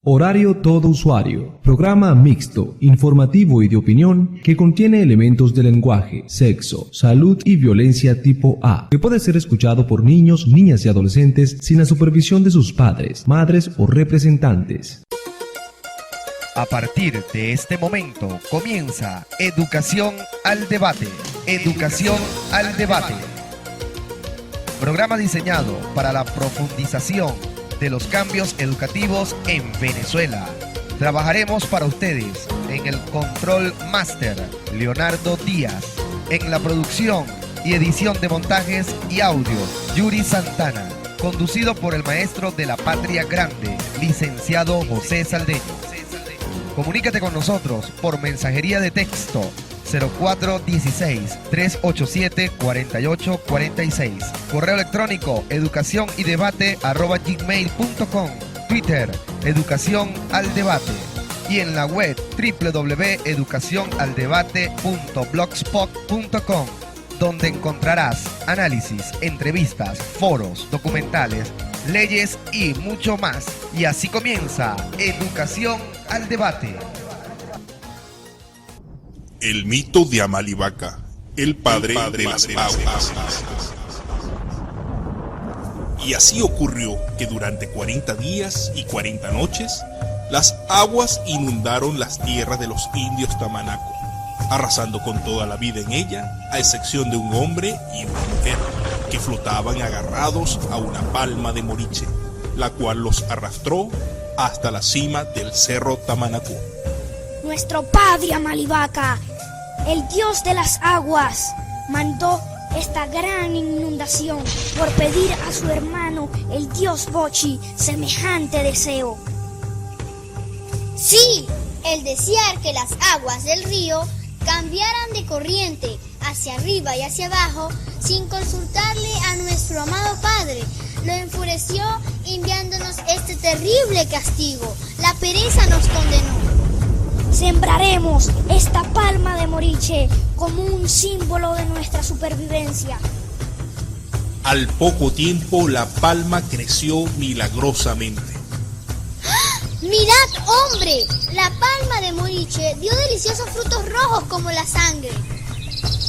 Horario todo usuario, programa mixto, informativo y de opinión que contiene elementos de lenguaje, sexo, salud y violencia tipo A, que puede ser escuchado por niños, niñas y adolescentes sin la supervisión de sus padres, madres o representantes. A partir de este momento comienza Educación al Debate. Educación al Debate. Programa diseñado para la profundización de los cambios educativos en Venezuela. Trabajaremos para ustedes en el Control Master, Leonardo Díaz. En la producción y edición de montajes y audio, Yuri Santana. Conducido por el maestro de la Patria Grande, licenciado José Saldeño. Comunícate con nosotros por mensajería de texto 0416-387-4846. Correo electrónico educacionyDebate@gmail.com. Twitter, Educación al Debate. Y en la web www.educacionaldebate.blogspot.com, donde encontrarás análisis, entrevistas, foros, documentales, leyes y mucho más. Y así comienza Educación al Debate. El mito de Amalivaca, el padre de las aguas. Y así ocurrió que durante 40 días y 40 noches, las aguas inundaron las tierras de los indios Tamanaco, arrasando con toda la vida en ella, a excepción de un hombre y una mujer, que flotaban agarrados a una palma de moriche, la cual los arrastró hasta la cima del cerro Tamanaco. Nuestro padre Amalivaca, el dios de las aguas, mandó esta gran inundación por pedir a su hermano, el dios Bochi, semejante deseo. Sí, el desear que las aguas del río cambiaran de corriente hacia arriba y hacia abajo sin consultarle a nuestro amado padre, lo enfureció enviándonos este terrible castigo. La pereza nos condenó. Sembraremos esta palma de moriche como un símbolo de nuestra supervivencia. Al poco tiempo la palma creció milagrosamente. ¡Ah! ¡Mirad, hombre! La palma de moriche dio deliciosos frutos rojos como la sangre.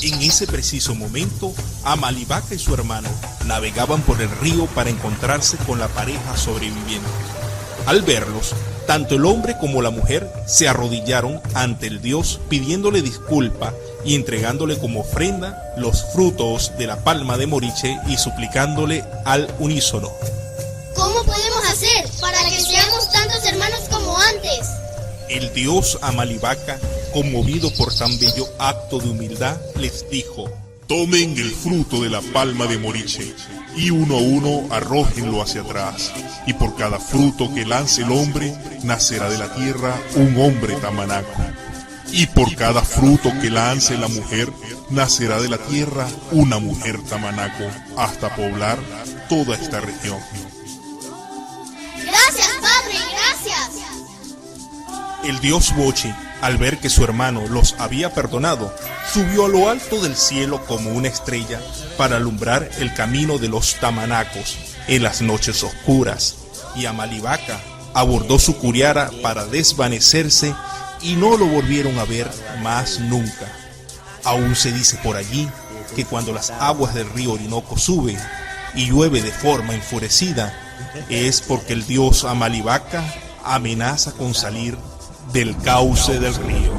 En ese preciso momento, Amalivaca y su hermano navegaban por el río para encontrarse con la pareja sobreviviente. Al verlos, tanto el hombre como la mujer se arrodillaron ante el dios pidiéndole disculpa y entregándole como ofrenda los frutos de la palma de moriche y suplicándole al unísono: ¿cómo podemos hacer para que seamos tantos hermanos como antes? El dios Amalivaca, conmovido por tan bello acto de humildad, les dijo: tomen el fruto de la palma de moriche y uno a uno arrójenlo hacia atrás, y por cada fruto que lance el hombre, nacerá de la tierra un hombre tamanaco, y por cada fruto que lance la mujer, nacerá de la tierra una mujer tamanaco, hasta poblar toda esta región. Gracias, padre, gracias. El dios Bochi, al ver que su hermano los había perdonado, subió a lo alto del cielo como una estrella para alumbrar el camino de los tamanacos en las noches oscuras, y Amalivaca abordó su curiara para desvanecerse y no lo volvieron a ver más nunca. Aún se dice por allí que cuando las aguas del río Orinoco suben y llueve de forma enfurecida, es porque el dios Amalivaca amenaza con salir del cauce del río.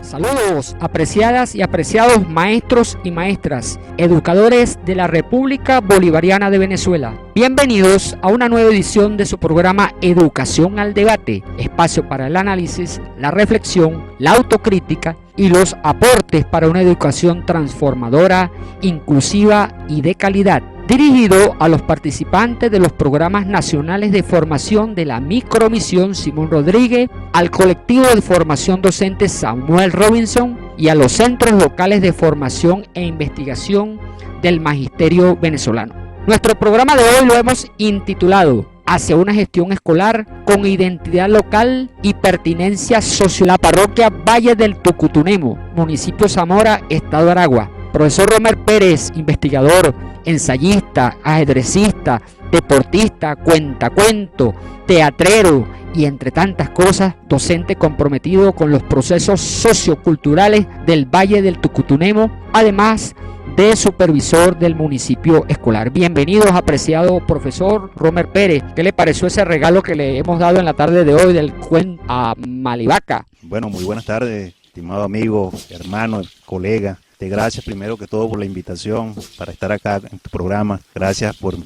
Saludos, apreciadas y apreciados maestros y maestras, educadores de la República Bolivariana de Venezuela. Bienvenidos a una nueva edición de su programa Educación al Debate, espacio para el análisis, la reflexión, la autocrítica y los aportes para una educación transformadora, inclusiva y de calidad, dirigido a los participantes de los programas nacionales de formación de la Micromisión Simón Rodríguez, al colectivo de formación docente Samuel Robinson y a los centros locales de formación e investigación del Magisterio Venezolano. Nuestro programa de hoy lo hemos intitulado Hacia una gestión escolar con identidad local y pertinencia social. La parroquia Valle del Tucutunemo, municipio Zamora, estado Aragua. Profesor Romer Pérez, investigador, ensayista, ajedrecista, deportista, cuentacuento, teatrero y entre tantas cosas, docente comprometido con los procesos socioculturales del Valle del Tucutunemo, además de supervisor del municipio escolar. Bienvenidos, apreciado profesor Romer Pérez. ¿Qué le pareció ese regalo que le hemos dado en la tarde de hoy del cuento a Malivaca? Bueno, muy buenas tardes, estimado amigo, hermano, colega. Gracias primero que todo por la invitación para estar acá en tu programa. Gracias por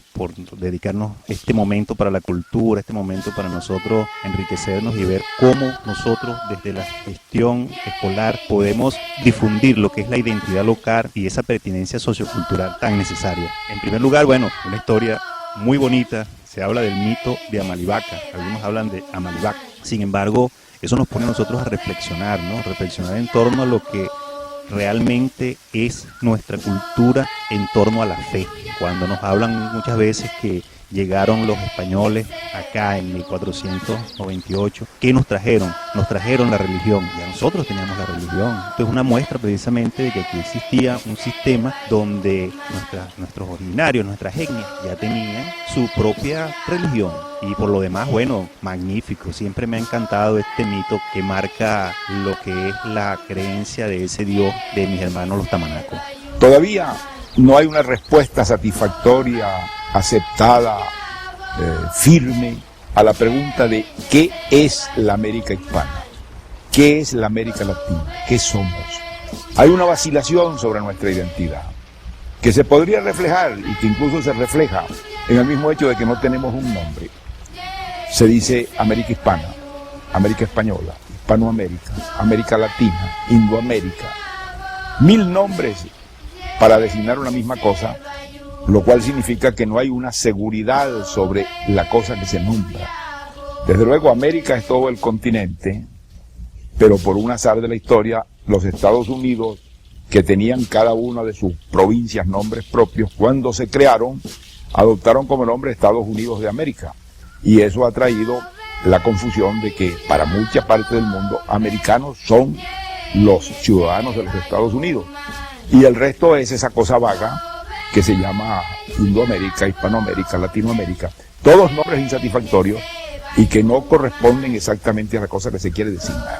dedicarnos este momento para la cultura, este momento para nosotros enriquecernos y ver cómo nosotros desde la gestión escolar podemos difundir lo que es la identidad local y esa pertinencia sociocultural tan necesaria. En primer lugar, bueno, una historia muy bonita. Se habla del mito de Amalivaca. Algunos hablan de Amalivaca. Sin embargo, eso nos pone a nosotros a reflexionar, ¿no? Reflexionar en torno a lo que realmente es nuestra cultura en torno a la fe. Cuando nos hablan muchas veces que llegaron los españoles acá en 1498, ¿qué nos trajeron? Nos trajeron la religión, ya nosotros teníamos la religión. Esto es una muestra precisamente de que aquí existía un sistema donde nuestros originarios, nuestras etnias ya tenían su propia religión. Y por lo demás, bueno, magnífico. Siempre me ha encantado este mito que marca lo que es la creencia de ese Dios de mis hermanos los tamanacos. Todavía no hay una respuesta satisfactoria, aceptada, firme a la pregunta de ¿qué es la América hispana? ¿Qué es la América latina? ¿Qué somos? Hay una vacilación sobre nuestra identidad que se podría reflejar y que incluso se refleja en el mismo hecho de que no tenemos un nombre. Se dice América hispana, América española, Hispanoamérica, América latina, Indoamérica. 1000 nombres para designar una misma cosa, lo cual significa que no hay una seguridad sobre la cosa que se nombra. Desde luego América es todo el continente, pero por un azar de la historia, los Estados Unidos, que tenían cada una de sus provincias nombres propios, cuando se crearon, adoptaron como nombre Estados Unidos de América. Y eso ha traído la confusión de que para mucha parte del mundo, americanos son los ciudadanos de los Estados Unidos. Y el resto es esa cosa vaga que se llama Indoamérica, Hispanoamérica, Latinoamérica. Todos nombres insatisfactorios y que no corresponden exactamente a la cosa que se quiere designar.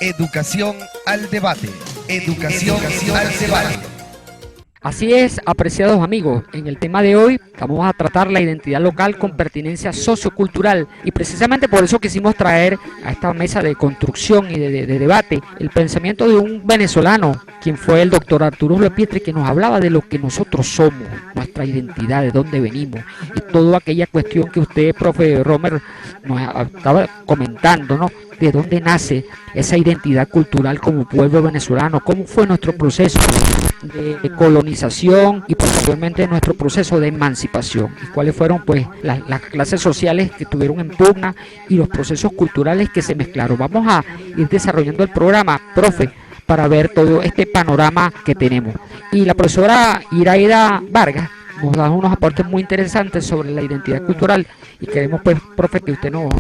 Educación al debate. Educación al debate. Así es, apreciados amigos, en el tema de hoy vamos a tratar la identidad local con pertinencia sociocultural y precisamente por eso quisimos traer a esta mesa de construcción y de debate el pensamiento de un venezolano, quien fue el doctor Arturo Lepietri, que nos hablaba de lo que nosotros somos, nuestra identidad, de dónde venimos y toda aquella cuestión que usted, profe Romer, nos estaba comentando, ¿no? De dónde nace esa identidad cultural como pueblo venezolano, cómo fue nuestro proceso de colonización y posteriormente nuestro proceso de emancipación y cuáles fueron pues las clases sociales que tuvieron en pugna y los procesos culturales que se mezclaron. Vamos a ir desarrollando el programa, profe, para ver todo este panorama que tenemos. Y la profesora Iraida Vargas nos da unos aportes muy interesantes sobre la identidad cultural y queremos pues, profe, que usted nos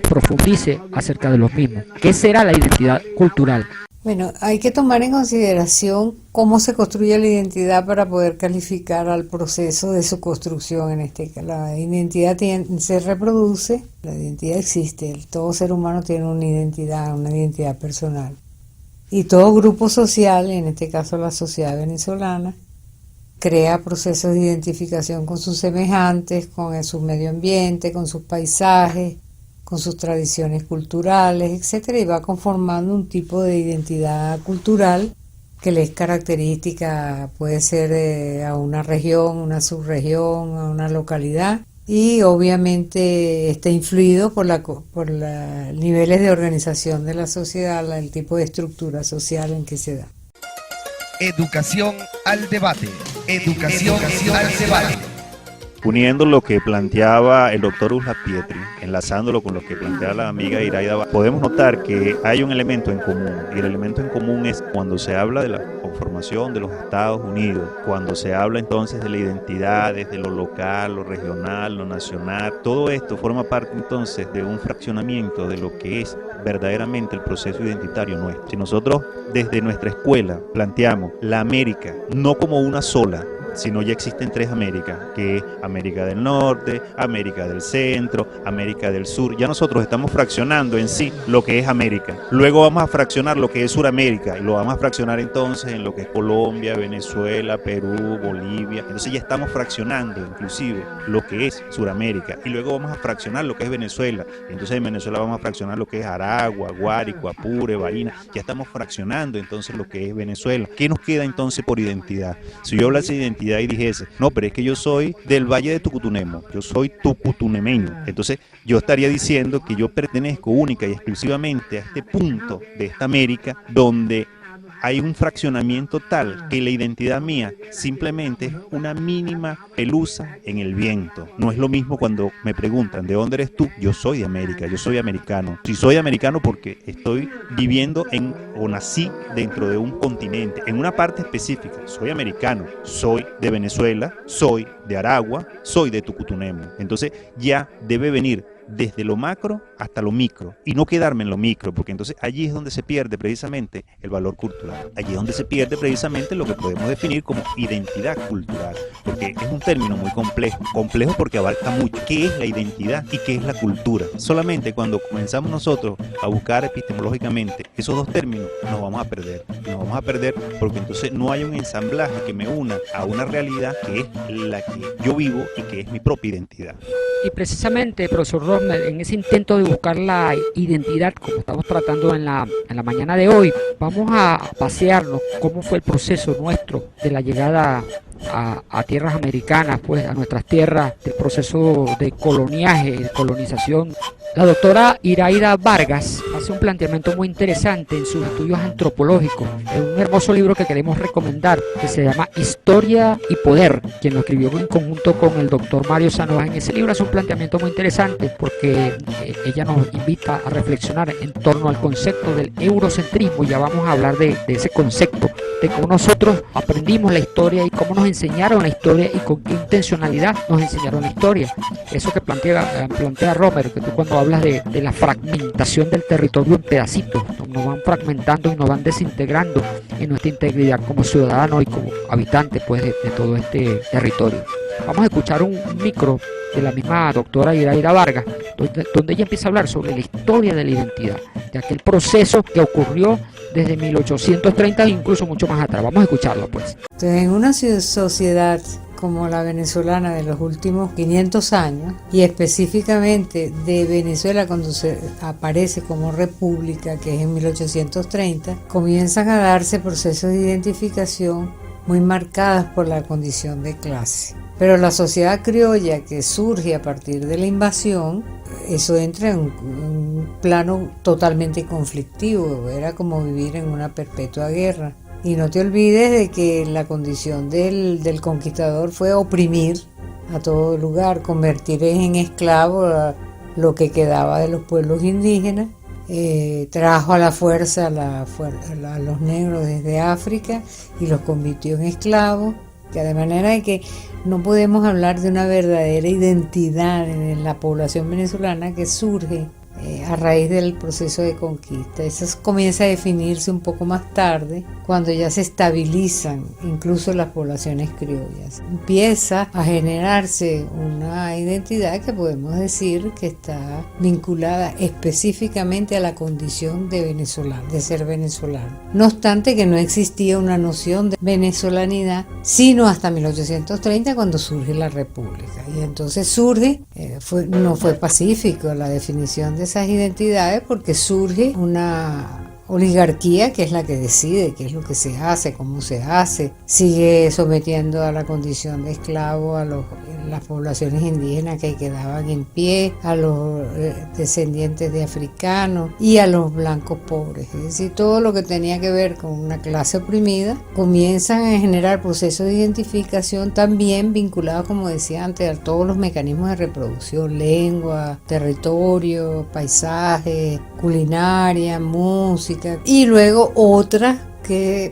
profundice acerca de los mismos. ¿Qué será la identidad cultural? Bueno, hay que tomar en consideración cómo se construye la identidad para poder calificar al proceso de su construcción. En este caso, la identidad se reproduce, la identidad existe, todo ser humano tiene una identidad personal. Y todo grupo social, en este caso la sociedad venezolana, crea procesos de identificación con sus semejantes, con su medio ambiente, con sus paisajes, con sus tradiciones culturales, etcétera, y va conformando un tipo de identidad cultural que le es característica, puede ser a una región, una subregión, a una localidad, y obviamente está influido por los niveles de organización de la sociedad, el tipo de estructura social en que se da. Educación al debate. Educación al debate. uniendo lo que planteaba el doctor Usla Pietri, enlazándolo con lo que planteaba la amiga Iraida, podemos notar que hay un elemento en común, y el elemento en común es cuando se habla de la conformación de los Estados Unidos, cuando se habla entonces de la identidad, desde lo local, lo regional, lo nacional, todo esto forma parte entonces de un fraccionamiento de lo que es verdaderamente el proceso identitario nuestro. Si nosotros desde nuestra escuela planteamos la América no como una sola, sino ya existen tres Américas, que es América del Norte, América del Centro, América del Sur. Ya nosotros estamos fraccionando en sí lo que es América. Luego vamos a fraccionar lo que es Suramérica y lo vamos a fraccionar entonces en lo que es Colombia, Venezuela, Perú, Bolivia. Entonces ya estamos fraccionando inclusive lo que es Suramérica y luego vamos a fraccionar lo que es Venezuela. Entonces en Venezuela vamos a fraccionar lo que es Aragua, Guárico, Apure, Barinas. Ya estamos fraccionando entonces lo que es Venezuela. ¿Qué nos queda entonces por identidad? Si yo hablase de identidad y dijese, no, pero es que yo soy del Valle de Tucutunemo, yo soy tucutunemeño, entonces yo estaría diciendo que yo pertenezco única y exclusivamente a este punto de esta América donde hay un fraccionamiento tal que la identidad mía simplemente es una mínima pelusa en el viento. No es lo mismo cuando me preguntan, ¿de dónde eres tú? Yo soy de América, yo soy americano. Si soy americano porque estoy viviendo o nací dentro de un continente, en una parte específica. Soy americano, soy de Venezuela, soy de Aragua, soy de Tucutunemo. Entonces ya debe venir desde lo macro hasta lo micro y no quedarme en lo micro, porque entonces allí es donde se pierde precisamente el valor cultural, allí es donde se pierde precisamente lo que podemos definir como identidad cultural, porque es un término muy complejo porque abarca mucho. ¿Qué es la identidad y qué es la cultura? Solamente cuando comenzamos nosotros a buscar epistemológicamente esos dos términos nos vamos a perder porque entonces no hay un ensamblaje que me una a una realidad que es la que yo vivo y que es mi propia identidad. Y precisamente, profesor Rosner, en ese intento de buscar la identidad, como estamos tratando en la mañana de hoy, vamos a pasearnos cómo fue el proceso nuestro de la llegada a tierras americanas, pues a nuestras tierras, del proceso de coloniaje, de colonización. La doctora Iraida Vargas hace un planteamiento muy interesante en sus estudios antropológicos, en un hermoso libro que queremos recomendar, que se llama Historia y Poder, quien lo escribió en conjunto con el doctor Mario Sanoja. En ese libro hace un planteamiento muy interesante porque ella nos invita a reflexionar en torno al concepto del eurocentrismo. Ya vamos a hablar de ese concepto, de cómo nosotros aprendimos la historia y cómo nos enseñaron la historia y con qué intencionalidad nos enseñaron la historia. Eso que plantea Romer, que tú cuando hablas de la fragmentación del territorio en pedacitos, nos van fragmentando y nos van desintegrando en nuestra integridad como ciudadanos y como habitantes pues de todo este territorio. Vamos a escuchar un micro de la misma doctora Iraida Vargas, donde ella empieza a hablar sobre la historia de la identidad, de aquel proceso que ocurrió desde 1830 e incluso mucho más atrás. Vamos a escucharlo pues. En una sociedad como la venezolana de los últimos 500 años, y específicamente de Venezuela cuando se aparece como república, que es en 1830, comienzan a darse procesos de identificación muy marcadas por la condición de clase. Pero la sociedad criolla que surge a partir de la invasión, eso entra en un plano totalmente conflictivo, era como vivir en una perpetua guerra. Y no te olvides de que la condición del conquistador fue oprimir a todo lugar, convertir en esclavos a lo que quedaba de los pueblos indígenas, trajo a la fuerza a los negros desde África y los convirtió en esclavos, de manera de que no podemos hablar de una verdadera identidad en la población venezolana que surge a raíz del proceso de conquista. Eso comienza a definirse un poco más tarde, cuando ya se estabilizan incluso las poblaciones criollas. Empieza a generarse una identidad que podemos decir que está vinculada específicamente a la condición de venezolano, de ser venezolano. No obstante que no existía una noción de venezolanidad, sino hasta 1830 cuando surge la República. Y entonces surge, no fue pacífico la definición de esas identidades, porque surge una oligarquía que es la que decide qué es lo que se hace, cómo se hace, sigue sometiendo a la condición de esclavo a las poblaciones indígenas que quedaban en pie, a los descendientes de africanos y a los blancos pobres. Es decir, todo lo que tenía que ver con una clase oprimida, comienzan a generar procesos de identificación también vinculados, como decía antes, a todos los mecanismos de reproducción: lengua, territorio, paisaje, culinaria, música, y luego otra,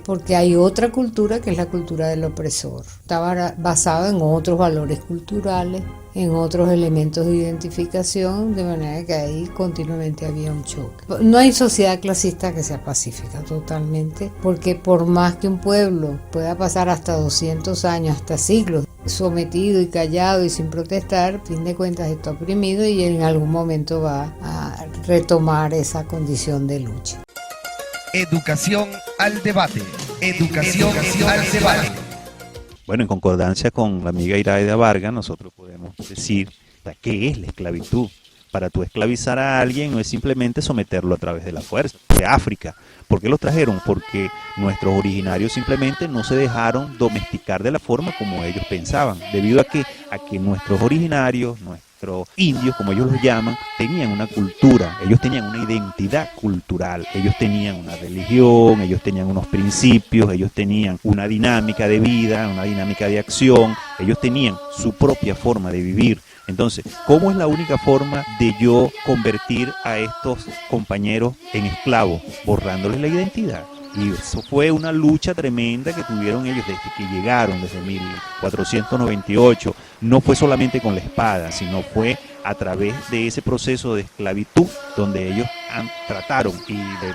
porque hay otra cultura que es la cultura del opresor. Estaba basado en otros valores culturales, en otros elementos de identificación, de manera que ahí continuamente había un choque. No hay sociedad clasista que sea pacífica totalmente, porque por más que un pueblo pueda pasar hasta 200 años, hasta siglos, sometido y callado y sin protestar, a fin de cuentas está oprimido y en algún momento va a retomar esa condición de lucha. Educación al debate. Educación al debate. Bueno, en concordancia con la amiga Iraida Vargas, nosotros podemos decir qué es la esclavitud. Para tú esclavizar a alguien no es simplemente someterlo a través de la fuerza. De África, ¿por qué los trajeron? Porque nuestros originarios simplemente no se dejaron domesticar de la forma como ellos pensaban, debido a que nuestros originarios, nuestros indios, como ellos los llaman, tenían una cultura, ellos tenían una identidad cultural, ellos tenían una religión, ellos tenían unos principios, ellos tenían una dinámica de vida, una dinámica de acción, ellos tenían su propia forma de vivir. Entonces, ¿cómo es la única forma de yo convertir a estos compañeros en esclavos? Borrándoles la identidad. Y eso fue una lucha tremenda que tuvieron ellos desde que llegaron, desde 1498. No fue solamente con la espada, sino fue a través de ese proceso de esclavitud donde ellos trataron y de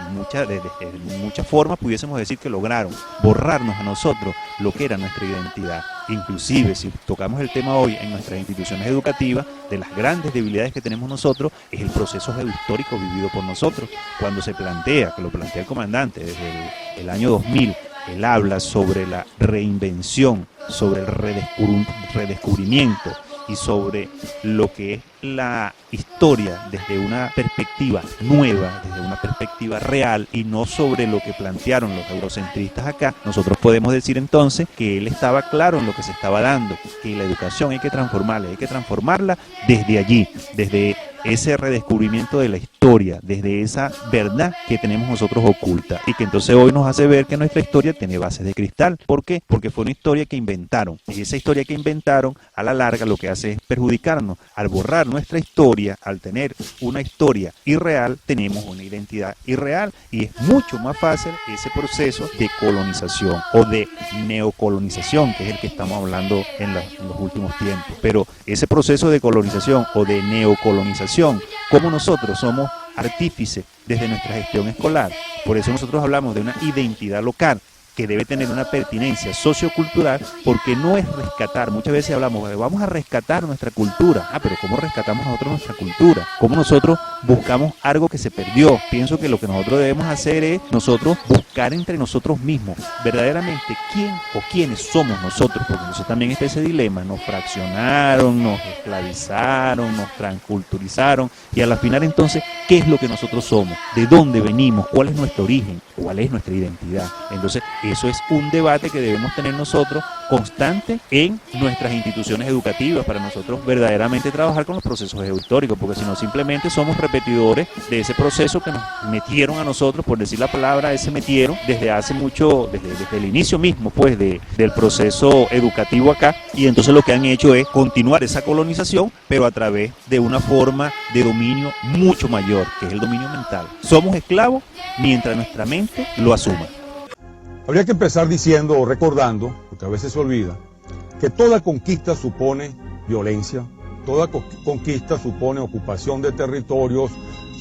muchas formas pudiésemos decir que lograron borrarnos a nosotros lo que era nuestra identidad. Inclusive, si tocamos el tema hoy en nuestras instituciones educativas, de las grandes debilidades que tenemos nosotros es el proceso geohistórico vivido por nosotros. Cuando se plantea, que lo plantea el comandante desde el año 2000, él habla sobre la reinvención, sobre el redescubrimiento y sobre lo que es la historia desde una perspectiva nueva, desde una perspectiva real y no sobre lo que plantearon los eurocentristas acá. Nosotros podemos decir entonces que él estaba claro en lo que se estaba dando, que la educación hay que transformarla desde allí, desde ese redescubrimiento de la historia, desde esa verdad que tenemos nosotros oculta y que entonces hoy nos hace ver que nuestra historia tiene bases de cristal. ¿Por qué? Porque fue una historia que inventaron y esa historia que inventaron a la larga lo que hace es perjudicarnos. Al borrar nuestra historia, al tener una historia irreal, tenemos una identidad irreal y es mucho más fácil ese proceso de colonización o de neocolonización, que es el que estamos hablando en los últimos tiempos. Pero ese proceso de colonización o de neocolonización, como nosotros somos artífices desde nuestra gestión escolar, por eso nosotros hablamos de una identidad local que debe tener una pertinencia sociocultural, porque no es rescatar. Muchas veces hablamos, vamos a rescatar nuestra cultura. Pero ¿cómo rescatamos nosotros nuestra cultura? ¿Cómo nosotros buscamos algo que se perdió? Pienso que lo que nosotros debemos hacer es nosotros buscar entre nosotros mismos verdaderamente quién o quiénes somos nosotros, porque entonces también está ese dilema. Nos fraccionaron, nos esclavizaron, nos transculturizaron y a la final entonces, ¿qué es lo que nosotros somos? ¿De dónde venimos? ¿Cuál es nuestro origen? ¿Cuál es nuestra identidad? Entonces, eso es un debate que debemos tener nosotros constante en nuestras instituciones educativas para nosotros verdaderamente trabajar con los procesos geohistóricos, porque si no simplemente somos repetidores de ese proceso que nos metieron a nosotros, por decir la palabra, ese metieron desde hace mucho, desde el inicio mismo pues del proceso educativo acá, y entonces lo que han hecho es continuar esa colonización, pero a través de una forma de dominio mucho mayor, que es el dominio mental. Somos esclavos mientras nuestra mente lo asuma. Habría que empezar diciendo o recordando, porque a veces se olvida, que toda conquista supone violencia, toda conquista supone ocupación de territorios,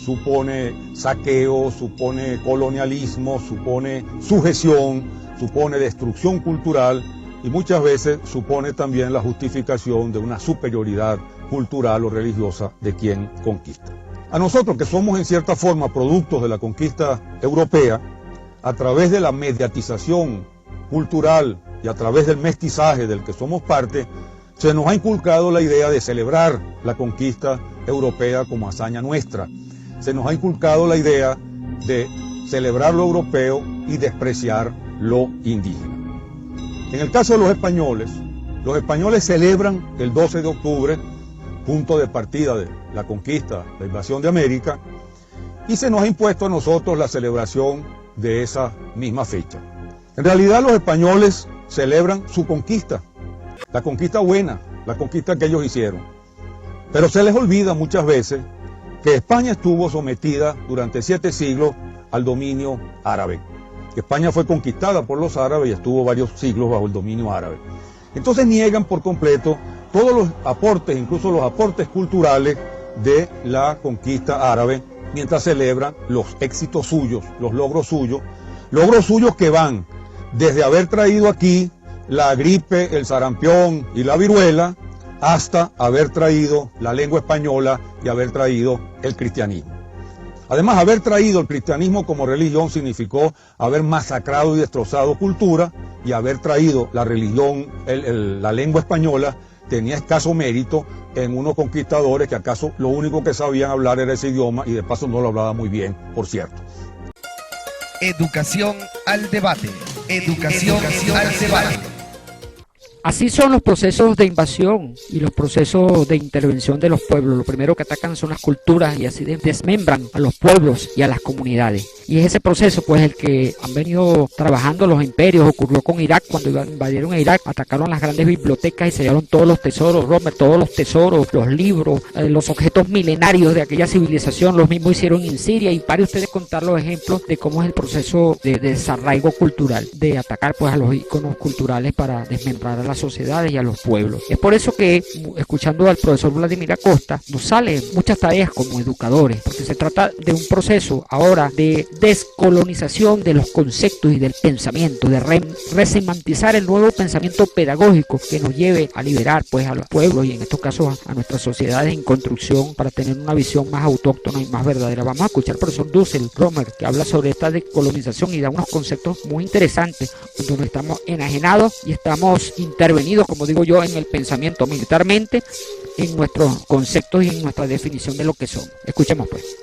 supone saqueo, supone colonialismo, supone sujeción, supone destrucción cultural y muchas veces supone también la justificación de una superioridad cultural o religiosa de quien conquista. A nosotros, que somos en cierta forma productos de la conquista europea, a través de la mediatización cultural y a través del mestizaje del que somos parte, se nos ha inculcado la idea de celebrar la conquista europea como hazaña nuestra. Se nos ha inculcado la idea de celebrar lo europeo y despreciar lo indígena. En el caso de los españoles, Los españoles celebran el 12 de octubre, punto de partida de la conquista, la invasión de América, y se nos ha impuesto a nosotros la celebración de esa misma fecha. En realidad los españoles celebran su conquista, la conquista buena, la conquista que ellos hicieron. Pero se les olvida muchas veces que España estuvo sometida durante 7 siglos al dominio árabe. España fue conquistada por los árabes y estuvo varios siglos bajo el dominio árabe. Entonces niegan por completo todos los aportes, incluso los aportes culturales de la conquista árabe, mientras celebran los éxitos suyos, los logros suyos que van desde haber traído aquí la gripe, el sarampión y la viruela, hasta haber traído la lengua española y haber traído el cristianismo. Además, haber traído el cristianismo como religión significó haber masacrado y destrozado cultura, y haber traído la religión, la lengua española, tenía escaso mérito en unos conquistadores que acaso lo único que sabían hablar era ese idioma, y de paso no lo hablaba muy bien, por cierto. Educación al debate. Educación al debate. Así son los procesos de invasión y los procesos de intervención de los pueblos. Lo primero que atacan son las culturas y así desmembran a los pueblos y a las comunidades. Y es ese proceso pues el que han venido trabajando los imperios. Ocurrió con Irak cuando invadieron a Irak, atacaron las grandes bibliotecas y se llevaron todos los tesoros, Romer, todos los tesoros, los libros, los objetos milenarios de aquella civilización. Los mismos hicieron en Siria, y para ustedes contar los ejemplos de cómo es el proceso de desarraigo cultural, de atacar pues a los íconos culturales para desmembrar a las sociedades y a los pueblos. Es por eso que, escuchando al profesor Vladimir Acosta, nos salen muchas tareas como educadores, porque se trata de un proceso ahora de descolonización de los conceptos y del pensamiento, de resemantizar el nuevo pensamiento pedagógico que nos lleve a liberar pues a los pueblos y en estos casos a nuestras sociedades en construcción para tener una visión más autóctona y más verdadera. Vamos a escuchar al profesor Dussel Romer, que habla sobre esta descolonización y da unos conceptos muy interesantes donde estamos enajenados y estamos intervenidos, como digo yo, en el pensamiento militarmente, en nuestros conceptos y en nuestra definición de lo que son. Escuchemos pues.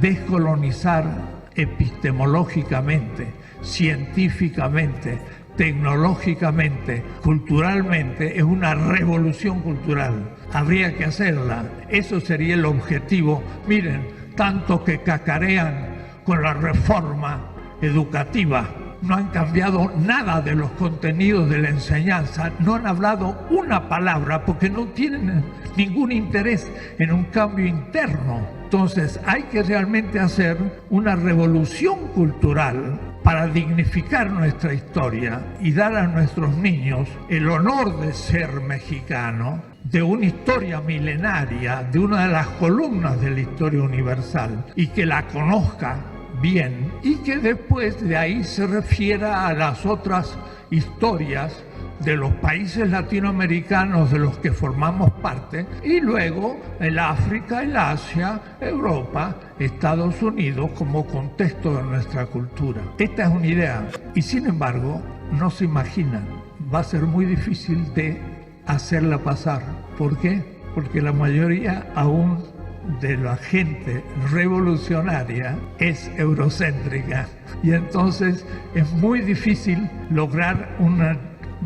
Descolonizar epistemológicamente, científicamente, tecnológicamente, culturalmente, es una revolución cultural. Habría que hacerla. Eso sería el objetivo. Miren, tanto que cacarean con la reforma educativa. No han cambiado nada de los contenidos de la enseñanza, no han hablado una palabra porque no tienen ningún interés en un cambio interno. Entonces hay que realmente hacer una revolución cultural para dignificar nuestra historia y dar a nuestros niños el honor de ser mexicano, de una historia milenaria, de una de las columnas de la historia universal, y que la conozca bien, y que después de ahí se refiera a las otras historias de los países latinoamericanos de los que formamos parte, y luego el África, el Asia, Europa, Estados Unidos como contexto de nuestra cultura. Esta es una idea, y sin embargo no se imaginan, va a ser muy difícil de hacerla pasar. ¿Por qué? Porque la mayoría aún de la gente revolucionaria es eurocéntrica, y entonces es muy difícil lograr una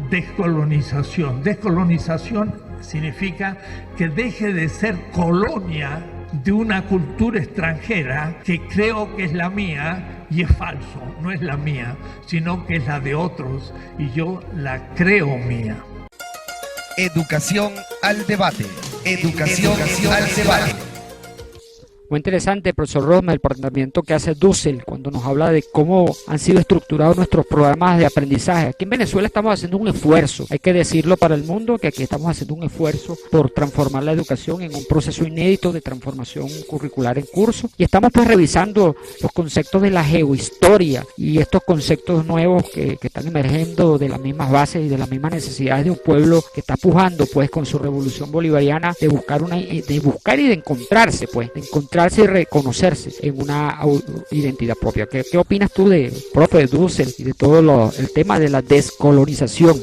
descolonización. Descolonización significa que deje de ser colonia de una cultura extranjera que creo que es la mía, y es falso, no es la mía, sino que es la de otros, y yo la creo mía. Educación al debate. Educación al debate. Muy interesante, profesor Romer, el planteamiento que hace Dussel cuando nos habla de cómo han sido estructurados nuestros programas de aprendizaje. Aquí en Venezuela estamos haciendo un esfuerzo, hay que decirlo para el mundo, que aquí estamos haciendo un esfuerzo por transformar la educación en un proceso inédito de transformación curricular en curso, y estamos pues revisando los conceptos de la geohistoria y estos conceptos nuevos que están emergiendo de las mismas bases y de las mismas necesidades de un pueblo que está pujando pues con su revolución bolivariana de buscar y de encontrarse pues, de encontrarse y reconocerse en una identidad propia. ¿Qué opinas tú de profe Dussel y de todo el tema de la descolonización?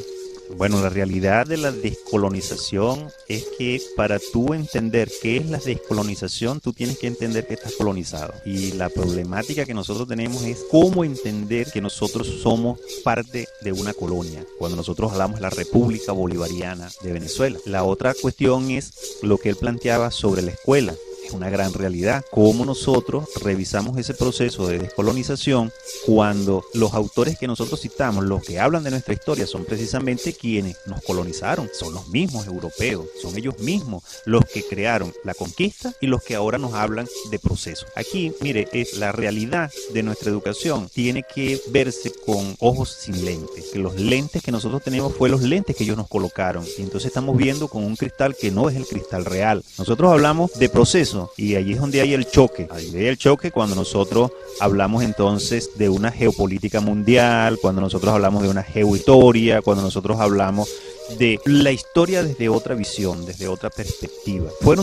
Bueno, la realidad de la descolonización es que para tú entender qué es la descolonización, tú tienes que entender que estás colonizado. Y la problemática que nosotros tenemos es cómo entender que nosotros somos parte de una colonia, cuando nosotros hablamos de la República Bolivariana de Venezuela. La otra cuestión es lo que él planteaba sobre la escuela. Una gran realidad, cómo nosotros revisamos ese proceso de descolonización cuando los autores que nosotros citamos, los que hablan de nuestra historia, son precisamente quienes nos colonizaron, son los mismos europeos, son ellos mismos los que crearon la conquista y los que ahora nos hablan de proceso. Aquí, mire, es la realidad de nuestra educación, tiene que verse con ojos sin lentes, que los lentes que nosotros tenemos fue los lentes que ellos nos colocaron, y entonces estamos viendo con un cristal que no es el cristal real. Nosotros hablamos de proceso, y allí es donde hay el choque. Ahí hay el choque cuando nosotros hablamos entonces de una geopolítica mundial, cuando nosotros hablamos de una geohistoria, cuando nosotros hablamos de la historia desde otra visión, desde otra perspectiva. Fue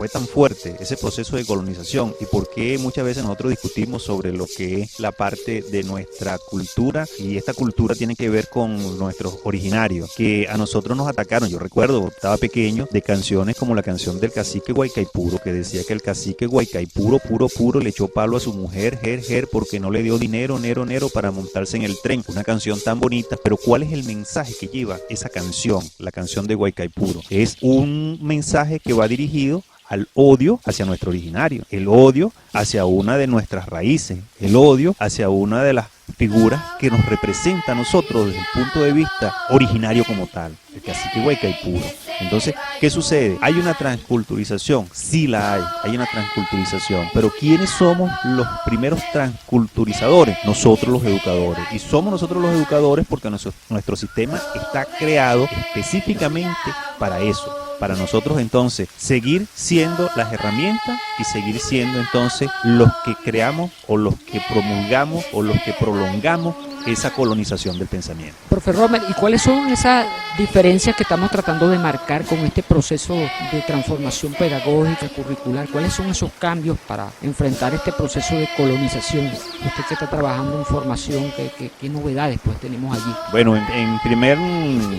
tan fuerte ese proceso de colonización, y por qué muchas veces nosotros discutimos sobre lo que es la parte de nuestra cultura, y esta cultura tiene que ver con nuestros originarios, que a nosotros nos atacaron. Yo recuerdo, estaba pequeño, de canciones como la canción del cacique Guaycaipuro, que decía que el cacique Guaycaipuro, puro, le echó palo a su mujer, porque no le dio dinero, para montarse en el tren. Una canción tan bonita, pero ¿cuál es el mensaje que lleva esa canción? La canción de Guaycaipuro es un mensaje que va dirigido al odio hacia nuestro originario, el odio hacia una de nuestras raíces, el odio hacia una de las figuras que nos representa a nosotros desde el punto de vista originario como tal, el cacique Guaycaipuro. Entonces, ¿qué sucede? ¿Hay una transculturización? Sí la hay una transculturización, pero ¿quiénes somos los primeros transculturizadores? Nosotros los educadores, y somos nosotros los educadores porque nuestro sistema está creado específicamente para eso. Para nosotros entonces seguir siendo las herramientas y seguir siendo entonces los que creamos o los que promulgamos o los que prolongamos esa colonización del pensamiento. Profe Romer, ¿y cuáles son esas diferencias que estamos tratando de marcar con este proceso de transformación pedagógica, curricular? ¿Cuáles son esos cambios para enfrentar este proceso de colonización? Usted que está trabajando en formación, ¿qué novedades pues tenemos allí? Bueno, en primer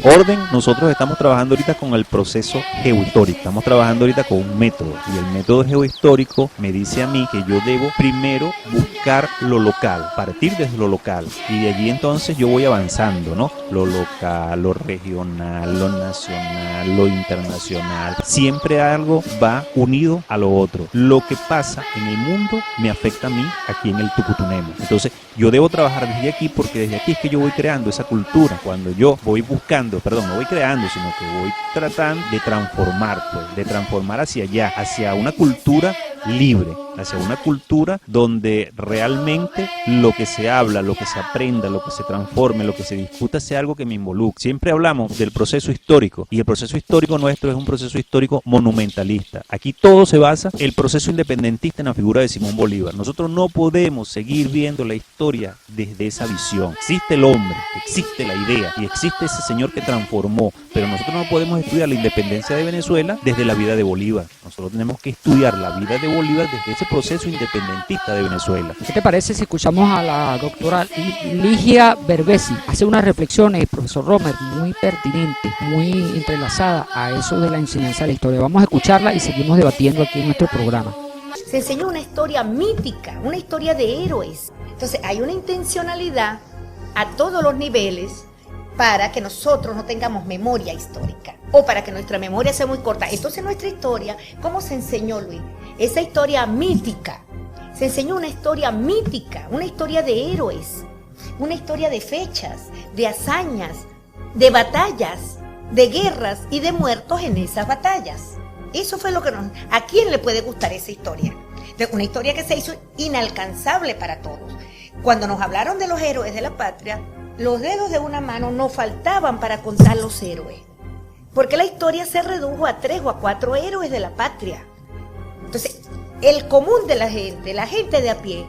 orden, nosotros estamos trabajando ahorita con el proceso geohistórico. Estamos trabajando ahorita con un método, y el método geohistórico me dice a mí que yo debo primero buscar lo local, partir desde lo local, y de allí entonces yo voy avanzando, ¿no? Lo local, lo regional, lo nacional, lo internacional. Siempre algo va unido a lo otro. Lo que pasa en el mundo me afecta a mí aquí en el Tucutunemo. Entonces yo debo trabajar desde aquí, porque desde aquí es que yo voy creando esa cultura. Cuando yo voy buscando, no voy creando, sino que voy tratando de transformar, pues, de transformar hacia allá, hacia una cultura libre, hacia una cultura donde realmente lo que se habla, lo que se aprenda, lo que se transforme, lo que se discuta sea algo que me involucre. Siempre hablamos del proceso histórico, y el proceso histórico nuestro es un proceso histórico monumentalista. Aquí todo se basa en el proceso independentista en la figura de Simón Bolívar. Nosotros no podemos seguir viendo la historia desde esa visión. Existe el hombre, existe la idea y existe ese señor que transformó, pero nosotros no podemos estudiar la independencia de Venezuela desde la vida de Bolívar. Nosotros tenemos que estudiar la vida de Bolívar desde ese proceso independentista de Venezuela. ¿Qué te parece si escuchamos a la doctora Ligia Berbesi? Hace unas reflexiones, profesor Romer, muy pertinentes, muy entrelazada a eso de la enseñanza de la historia. Vamos a escucharla y seguimos debatiendo aquí en nuestro programa. Se enseña una historia mítica, una historia de héroes. Entonces hay una intencionalidad a todos los niveles para que nosotros no tengamos memoria histórica o para que nuestra memoria sea muy corta. Entonces nuestra historia, ¿cómo se enseñó, Luis? Esa historia mítica. Se enseñó una historia mítica, una historia de héroes, una historia de fechas, de hazañas, de batallas, de guerras y de muertos en esas batallas. Eso fue lo que ¿a quién le puede gustar esa historia? Una historia que se hizo inalcanzable para todos. Cuando nos hablaron de los héroes de la patria, los dedos de una mano no faltaban para contar los héroes. Porque la historia se redujo a 3 o a 4 héroes de la patria. Entonces, el común de la gente de a pie,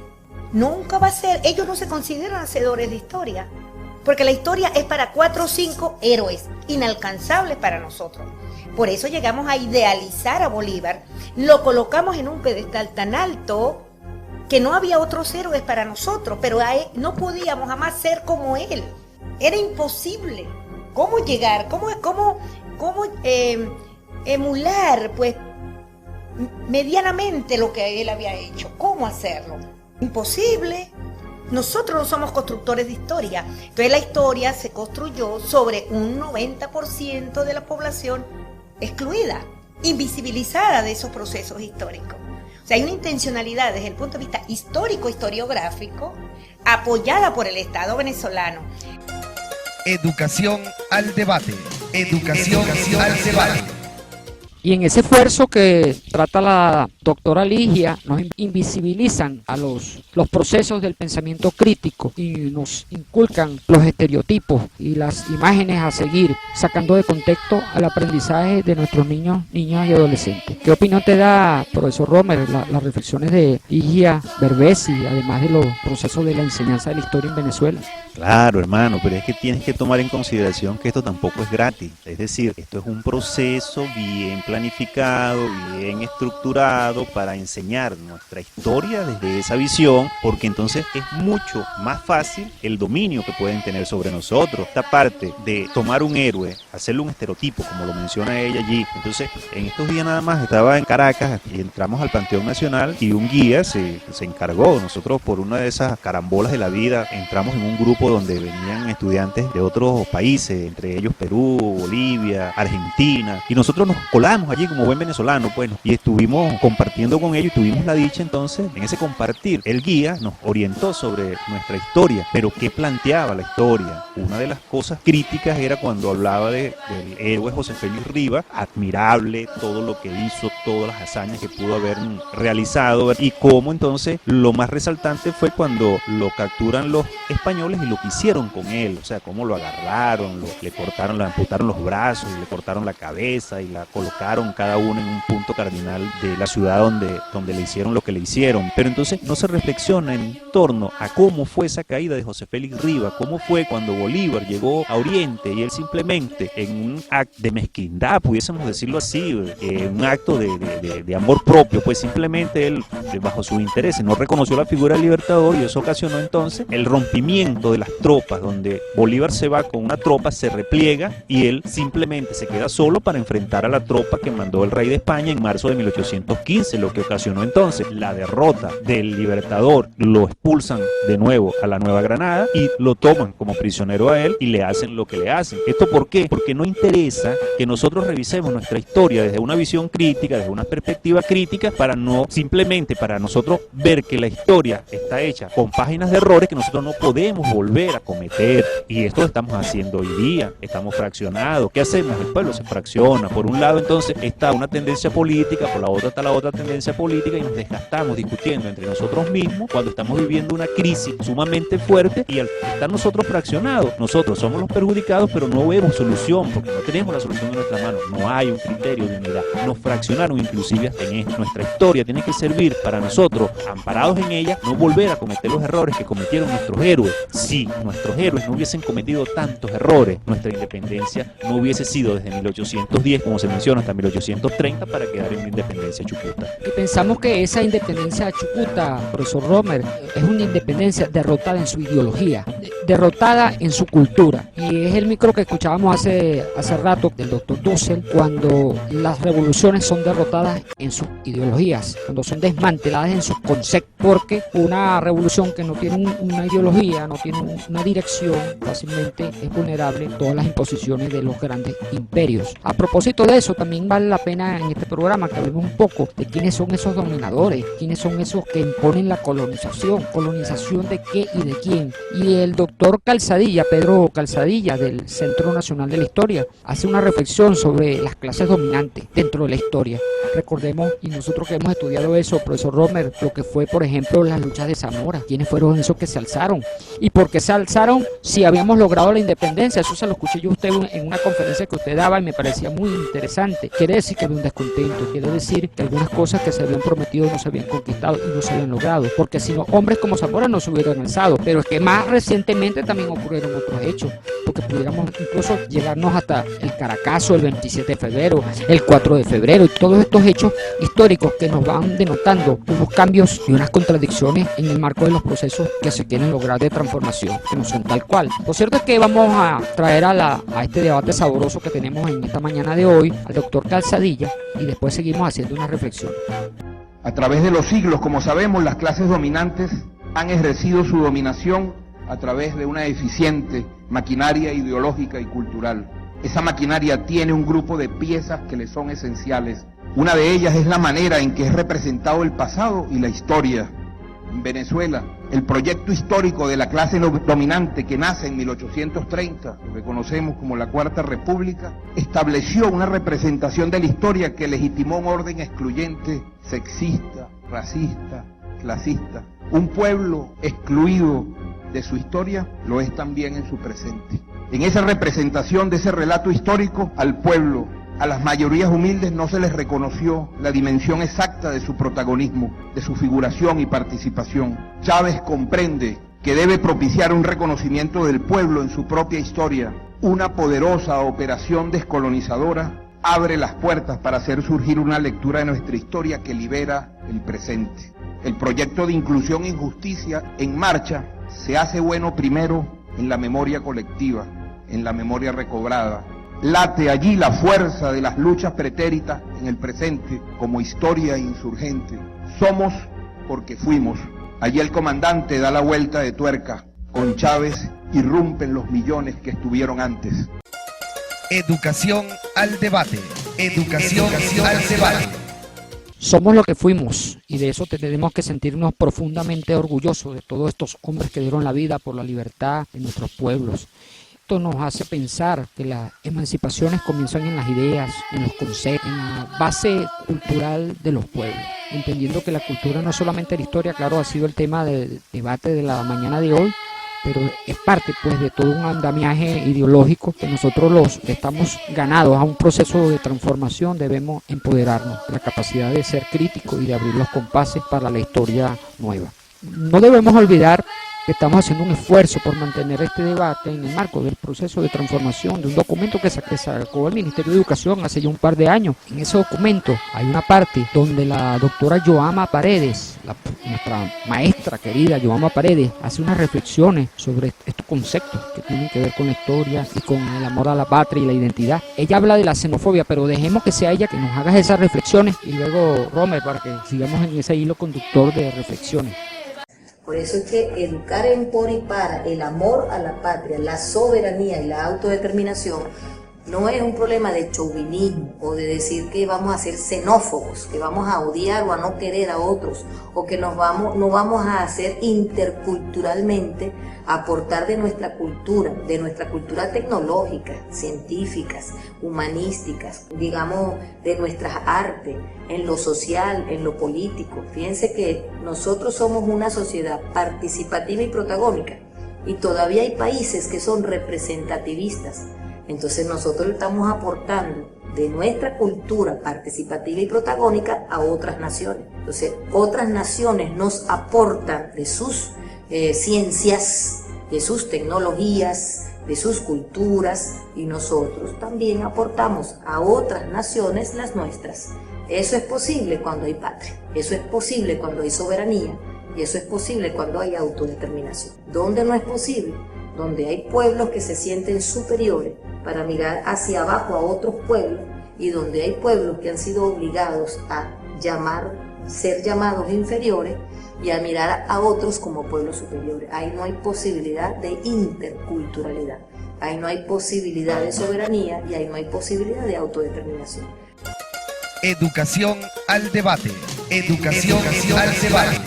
nunca va a ser, ellos no se consideran hacedores de historia. Porque la historia es para 4 o 5 héroes, inalcanzables para nosotros. Por eso llegamos a idealizar a Bolívar, lo colocamos en un pedestal tan alto que no había otros héroes para nosotros, pero no podíamos jamás ser como él. Era imposible cómo llegar, cómo emular, pues, medianamente lo que él había hecho. ¿Cómo hacerlo? Imposible. Nosotros no somos constructores de historia. Entonces la historia se construyó sobre un 90% de la población excluida, invisibilizada de esos procesos históricos. O sea, hay una intencionalidad desde el punto de vista histórico, historiográfico, apoyada por el Estado venezolano. Educación al debate. Educación al debate. Y en ese esfuerzo que trata la doctora Ligia, nos invisibilizan a los procesos del pensamiento crítico y nos inculcan los estereotipos y las imágenes a seguir, sacando de contexto al aprendizaje de nuestros niños, niñas y adolescentes. ¿Qué opinión te da, profesor Romer, las reflexiones de Ligia Berbesi, además de los procesos de la enseñanza de la historia en Venezuela? Claro, hermano, pero es que tienes que tomar en consideración que esto tampoco es gratis. Es decir, esto es un proceso bien planificado, bien estructurado para enseñar nuestra historia desde esa visión, porque entonces es mucho más fácil el dominio que pueden tener sobre nosotros. Esta parte de tomar un héroe, hacerle un estereotipo, como lo menciona ella allí. Entonces, en estos días nada más estaba en Caracas y entramos al Panteón Nacional y un guía se encargó. Nosotros, por una de esas carambolas de la vida, entramos en un grupo donde venían estudiantes de otros países, entre ellos Perú, Bolivia, Argentina, y nosotros nos colamos allí como buen venezolano, pues, y estuvimos compartiendo con ellos y tuvimos la dicha entonces, en ese compartir, el guía nos orientó sobre nuestra historia, pero ¿qué planteaba la historia? Una de las cosas críticas era cuando hablaba del héroe José Félix Rivas, admirable todo lo que hizo, todas las hazañas que pudo haber realizado, y cómo entonces lo más resaltante fue cuando lo capturan los españoles y lo que hicieron con él, o sea, cómo lo agarraron, le cortaron, le amputaron los brazos, le cortaron la cabeza y la colocaron cada uno en un punto cardinal de la ciudad donde le hicieron lo que le hicieron. Pero entonces no se reflexiona en torno a cómo fue esa caída de José Félix Rivas, cómo fue cuando Bolívar llegó a Oriente y él simplemente en un acto de mezquindad, pudiésemos decirlo así, un acto de amor propio, pues simplemente él, bajo sus intereses, no reconoció la figura del libertador, y eso ocasionó entonces el rompimiento de las tropas, donde Bolívar se va con una tropa, se repliega y él simplemente se queda solo para enfrentar a la tropa que mandó el rey de España en marzo de 1815, lo que ocasionó entonces la derrota del libertador. Lo expulsan de nuevo a la Nueva Granada y lo toman como prisionero a él y le hacen lo que le hacen. ¿Esto por qué? Porque no interesa que nosotros revisemos nuestra historia desde una visión crítica, desde una perspectiva crítica, para nosotros ver que la historia está hecha con páginas de errores que nosotros no podemos volver a cometer, y esto lo estamos haciendo hoy día. Estamos fraccionados. ¿Qué hacemos? El pueblo se fracciona. Por un lado entonces está una tendencia política, por la otra está la otra tendencia política, y nos desgastamos discutiendo entre nosotros mismos cuando estamos viviendo una crisis sumamente fuerte, y al estar nosotros fraccionados, nosotros somos los perjudicados, pero no vemos solución, porque no tenemos la solución en nuestra mano. No hay un criterio de unidad. Nos fraccionaron inclusive hasta en esto. Nuestra historia tiene que servir para nosotros, amparados en ella, no volver a cometer los errores que cometieron nuestros héroes. Si nuestros héroes no hubiesen cometido tantos errores, nuestra independencia no hubiese sido desde 1810, como se menciona, hasta 1830, para quedar en una independencia chucuta. Y pensamos que esa independencia chucuta, profesor Romer, es una independencia derrotada en su ideología, derrotada en su cultura. Y es el micro que escuchábamos hace rato del doctor Dussel, cuando las revoluciones son derrotadas en sus ideologías, cuando son desmanteladas en sus conceptos, porque una revolución que no tiene una ideología, no tiene una dirección, fácilmente es vulnerable a todas las imposiciones de los grandes imperios. A propósito de eso, también vale la pena en este programa que hablemos un poco de quiénes son esos dominadores, quiénes son esos que imponen la colonización de qué y de quién. Y el doctor Calzadilla, Pedro Calzadilla, del Centro Nacional de la Historia, hace una reflexión sobre las clases dominantes dentro de la historia. Recordemos, y nosotros que hemos estudiado eso, profesor Romer, lo que fue, por ejemplo, las luchas de Zamora. ¿Quiénes fueron esos que se alzaron? ¿Y por qué se alzaron si habíamos logrado la independencia? Eso se lo escuché yo a usted en una conferencia que usted daba y me parecía muy interesante. Quiere decir que había un descontento, quiere decir que algunas cosas que se habían prometido no se habían conquistado y no se habían logrado, porque si no, hombres como Zamora no se hubieran alzado. Pero es que más recientemente posiblemente también ocurrieron otros hechos, porque pudiéramos incluso llegarnos hasta el Caracazo, el 27 de febrero, el 4 de febrero, y todos estos hechos históricos que nos van denotando unos cambios y unas contradicciones en el marco de los procesos que se quieren lograr de transformación, que no son tal cual. Lo cierto es que vamos a traer a este debate sabroso que tenemos en esta mañana de hoy al doctor Calzadilla, y después seguimos haciendo una reflexión. A través de los siglos, como sabemos, las clases dominantes han ejercido su dominación a través de una eficiente maquinaria ideológica y cultural. Esa maquinaria tiene un grupo de piezas que le son esenciales. Una de ellas es la manera en que es representado el pasado y la historia. En Venezuela, el proyecto histórico de la clase dominante que nace en 1830, lo que conocemos como la Cuarta República, estableció una representación de la historia que legitimó un orden excluyente, sexista, racista, clasista. Un pueblo excluido de su historia lo es también en su presente. En esa representación de ese relato histórico, al pueblo, a las mayorías humildes no se les reconoció la dimensión exacta de su protagonismo, de su figuración y participación. Chávez comprende que debe propiciar un reconocimiento del pueblo en su propia historia. Una poderosa operación descolonizadora abre las puertas para hacer surgir una lectura de nuestra historia que libera el presente. El proyecto de inclusión y justicia en marcha se hace bueno primero en la memoria colectiva, en la memoria recobrada. Late allí la fuerza de las luchas pretéritas en el presente como historia insurgente. Somos porque fuimos. Allí el comandante da la vuelta de tuerca. Con Chávez irrumpen los millones que estuvieron antes. Educación al debate. Educación al debate. Somos lo que fuimos, y de eso tenemos que sentirnos profundamente orgullosos de todos estos hombres que dieron la vida por la libertad de nuestros pueblos. Esto nos hace pensar que las emancipaciones comienzan en las ideas, en los conceptos, en la base cultural de los pueblos, entendiendo que la cultura no es solamente la historia. Claro, ha sido el tema del debate de la mañana de hoy, pero es parte pues de todo un andamiaje ideológico que nosotros los que estamos ganados a un proceso de transformación debemos empoderarnos de la capacidad de ser críticos y de abrir los compases para la historia nueva. No debemos olvidar que estamos haciendo un esfuerzo por mantener este debate en el marco del proceso de transformación de un documento que sacó el Ministerio de Educación hace ya un par de años. En ese documento hay una parte donde la doctora Yoama Paredes, nuestra maestra querida Yoama Paredes, hace unas reflexiones sobre estos conceptos que tienen que ver con la historia y con el amor a la patria y la identidad. Ella habla de la xenofobia, pero dejemos que sea ella que nos haga esas reflexiones, y luego Romer, para que sigamos en ese hilo conductor de reflexiones. Por eso es que educar en, por y para el amor a la patria, la soberanía y la autodeterminación no es un problema de chauvinismo o de decir que vamos a ser xenófobos, que vamos a odiar o a no querer a otros, o que no vamos a hacer interculturalmente, aportar de nuestra cultura tecnológica, científicas, humanísticas, digamos de nuestras artes, en lo social, en lo político. Fíjense que nosotros somos una sociedad participativa y protagónica, y todavía hay países que son representativistas. Entonces nosotros estamos aportando de nuestra cultura participativa y protagónica a otras naciones. Entonces otras naciones nos aportan de sus ciencias, de sus tecnologías, de sus culturas, y nosotros también aportamos a otras naciones las nuestras. Eso es posible cuando hay patria, eso es posible cuando hay soberanía, y eso es posible cuando hay autodeterminación. ¿Dónde no es posible? Donde hay pueblos que se sienten superiores para mirar hacia abajo a otros pueblos, y donde hay pueblos que han sido obligados a ser llamados inferiores y a mirar a otros como pueblos superiores. Ahí no hay posibilidad de interculturalidad, ahí no hay posibilidad de soberanía, y ahí no hay posibilidad de autodeterminación. Educación al debate. Educación al debate.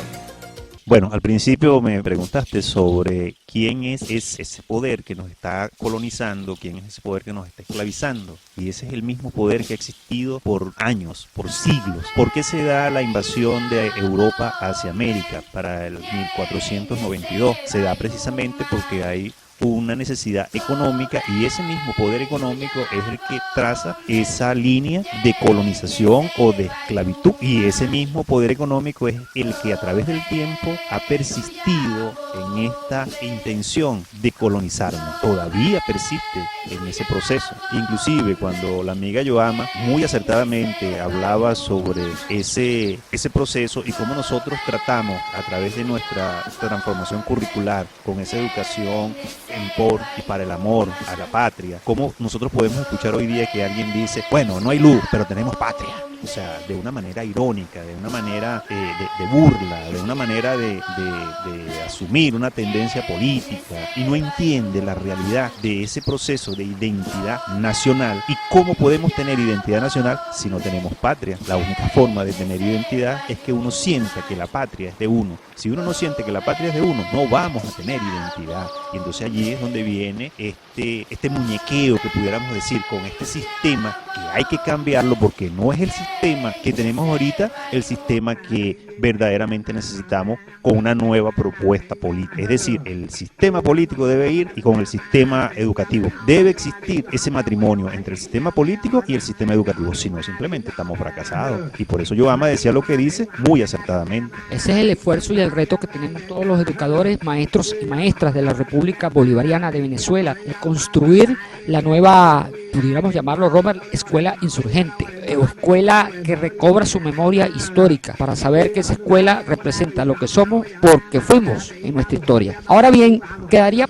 Bueno, al principio me preguntaste sobre quién es ese poder que nos está colonizando, quién es ese poder que nos está esclavizando. Y ese es el mismo poder que ha existido por años, por siglos. ¿Por qué se da la invasión de Europa hacia América para el 1492? Se da precisamente porque hay una necesidad económica, y ese mismo poder económico es el que traza esa línea de colonización o de esclavitud, y ese mismo poder económico es el que a través del tiempo ha persistido en esta intención de colonizarnos. Todavía persiste en ese proceso. Inclusive cuando la amiga Yoama muy acertadamente hablaba sobre ese proceso y cómo nosotros tratamos a través de nuestra transformación curricular con esa educación en por y para el amor a la patria, cómo nosotros podemos escuchar hoy día que alguien dice, bueno, no hay luz, pero tenemos patria. O sea, de una manera irónica, de una manera de burla, de una manera de asumir una tendencia política, y no entiende la realidad de ese proceso de identidad nacional y cómo podemos tener identidad nacional si no tenemos patria. La única forma de tener identidad es que uno sienta que la patria es de uno. Si uno no siente que la patria es de uno, no vamos a tener identidad. Y entonces allí es donde viene este muñequeo, que pudiéramos decir, con este sistema que hay que cambiarlo, porque no es el sistema que tenemos ahorita el sistema que verdaderamente necesitamos con una nueva propuesta política. Es decir, el sistema político debe ir, y con el sistema educativo debe existir ese matrimonio entre el sistema político y el sistema educativo, si no simplemente estamos fracasados. Y por eso Yoama decía lo que dice muy acertadamente. Ese es el esfuerzo y el reto que tenemos todos los educadores, maestros y maestras de la República Bolivariana de Venezuela, de construir la nueva, pudiéramos llamarlo, Robert, escuela insurgente, o escuela que recobra su memoria histórica, para saber que esa escuela representa lo que somos porque fuimos en nuestra historia. Ahora bien, quedaría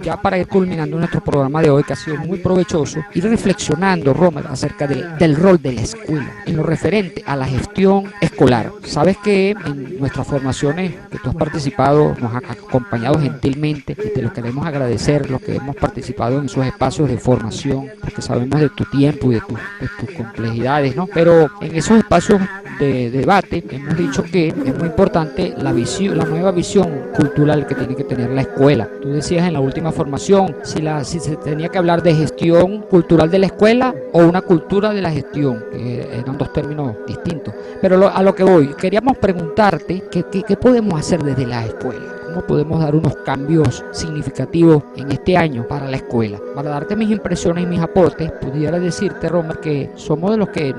ya para ir culminando nuestro programa de hoy, que ha sido muy provechoso, ir reflexionando, Romer, acerca del rol de la escuela en lo referente a la gestión escolar. Sabes que en nuestras formaciones que tú has participado, nos has acompañado gentilmente, y te lo queremos agradecer, los que hemos participado en esos espacios de formación, porque sabemos de tu tiempo y de tus complejidades, ¿no? Pero en esos espacios de debate hemos dicho que es muy importante la nueva visión cultural que tiene que tener la escuela. Tú decías en la última formación si se tenía que hablar de gestión cultural de la escuela o una cultura de la gestión, que eran dos términos distintos. Pero a lo que voy, queríamos preguntarte qué podemos hacer desde la escuela. ¿Cómo podemos dar unos cambios significativos en este año para la escuela? Para darte mis impresiones y mis aportes, pudiera decirte, Romer, que somos de los que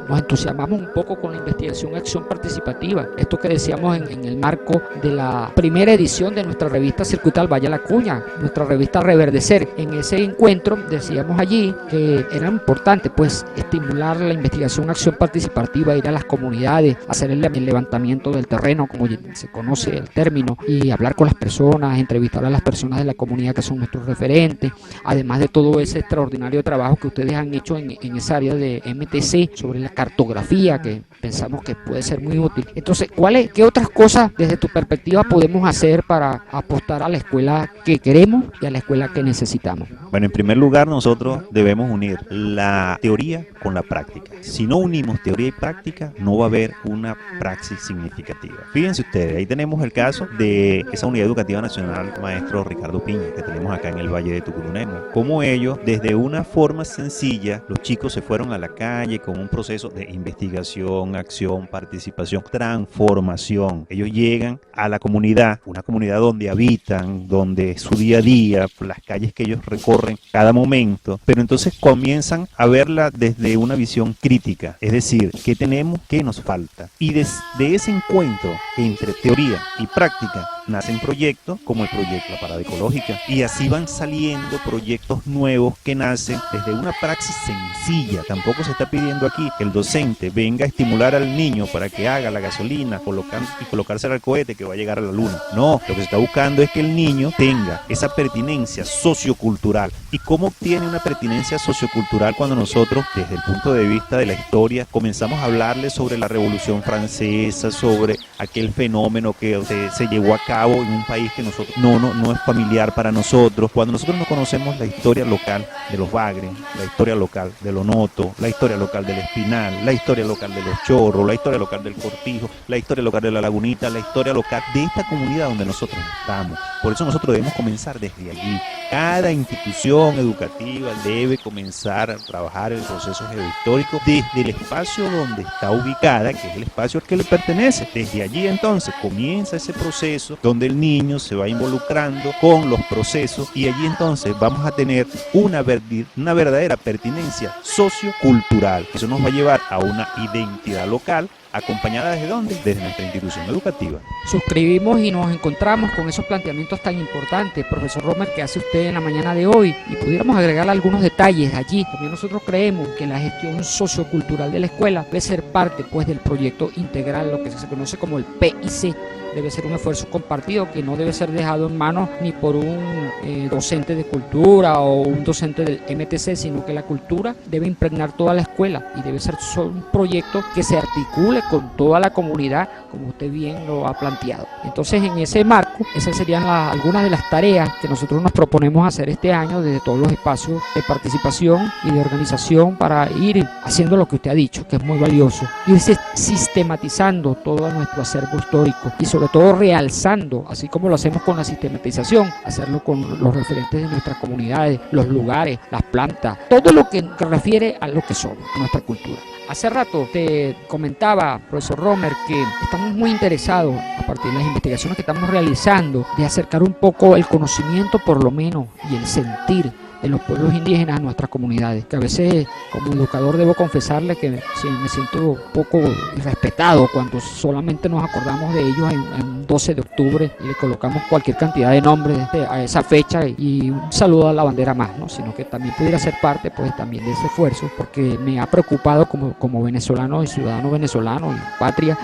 nos entusiasmamos un poco con la investigación y acción participativa. Esto que decíamos en el marco de la primera edición de nuestra revista Circuital Valle la Cuña, nuestra revista Reverdecer. En ese encuentro decíamos allí que era importante pues estimular la investigación y acción participativa, ir a las comunidades, hacer el levantamiento del terreno, como se conoce el término, y hablar con las personas, entrevistar a las personas de la comunidad que son nuestros referentes, además de todo ese extraordinario trabajo que ustedes han hecho en esa área de MTC sobre la cartografía, que pensamos que puede ser muy útil. Entonces, ¿qué otras cosas desde tu perspectiva podemos hacer para apostar a la escuela que queremos y a la escuela que necesitamos? Bueno, en primer lugar, nosotros debemos unir la teoría con la práctica. Si no unimos teoría y práctica, no va a haber una praxis significativa. Fíjense ustedes, ahí tenemos el caso de esa Unidad Educativa Nacional, maestro Ricardo Piña, que tenemos acá en el Valle de Tucurunemo. Como ellos, desde una forma sencilla, los chicos se fueron a la calle con un proceso de investigación, acción, participación, transformación. Ellos llegan a la comunidad, una comunidad donde habitan, donde su día a día, las calles que ellos recorren cada momento, pero entonces comienzan a verla desde una visión crítica, es decir, ¿qué tenemos? ¿Qué nos falta? Y de ese encuentro entre teoría y práctica nacen proyectos como el proyecto La Parada Ecológica, y así van saliendo proyectos nuevos que nacen desde una praxis sencilla. Tampoco se está pidiendo aquí que el docente venga a estimular al niño para que haga la gasolina y colocársela al cohete que va a llegar a la luna. No, lo que se está buscando es que el niño tenga esa pertinencia sociocultural. ¿Y cómo obtiene una pertinencia sociocultural cuando nosotros, desde el punto de vista de la historia, comenzamos a hablarle sobre la Revolución Francesa, sobre aquel fenómeno que se llevó a cabo en un país que nosotros no es familiar para nosotros? Cuando nosotros no conocemos la historia local de los Bagres, la historia local de Lonoto, la historia local del Espinal, la historia local de los Chorros, la historia local del Cortijo, la historia local de la Lagunita, la historia local de esta comunidad donde nosotros estamos. Por eso nosotros debemos comenzar desde allí. cada institución educativa debe comenzar a trabajar el proceso geohistórico desde el espacio donde está ubicada, que es el espacio al que le pertenece. Desde allí entonces comienza ese proceso donde el niño se va involucrando con los procesos y allí entonces vamos a tener una verdadera pertinencia sociocultural. Eso nos va a llevar a una identidad local, acompañada ¿desde dónde? Desde nuestra institución educativa. Suscribimos y nos encontramos con esos planteamientos tan importantes, profesor Romer, que hace usted en la mañana de hoy, y pudiéramos agregar algunos detalles allí. También nosotros creemos que la gestión sociocultural de la escuela debe ser parte pues del proyecto integral, lo que se conoce como el PIC. Debe ser un esfuerzo compartido que no debe ser dejado en manos ni por un docente de cultura o un docente del MTC, sino que la cultura debe impregnar toda la escuela y debe ser un proyecto que se articule con toda la comunidad, como usted bien lo ha planteado. Entonces, en ese marco, esas serían algunas de las tareas que nosotros nos proponemos hacer este año desde todos los espacios de participación y de organización para ir haciendo lo que usted ha dicho, que es muy valioso, irse sistematizando todo nuestro acervo histórico y sobre todo realzando, así como lo hacemos con la sistematización, hacerlo con los referentes de nuestras comunidades, los lugares, las plantas, todo lo que refiere a lo que somos, a nuestra cultura. Hace rato te comentaba, profesor Romer, que estamos muy interesados, a partir de las investigaciones que estamos realizando, de acercar un poco el conocimiento, por lo menos, y el sentir de los pueblos indígenas a nuestras comunidades, que a veces como educador debo confesarle que me siento un poco irrespetado cuando solamente nos acordamos de ellos en 12 de octubre y le colocamos cualquier cantidad de nombres a esa fecha y un saludo a la bandera más, ¿no? Sino que también pudiera ser parte pues también de ese esfuerzo, porque me ha preocupado como venezolano y ciudadano venezolano y patria,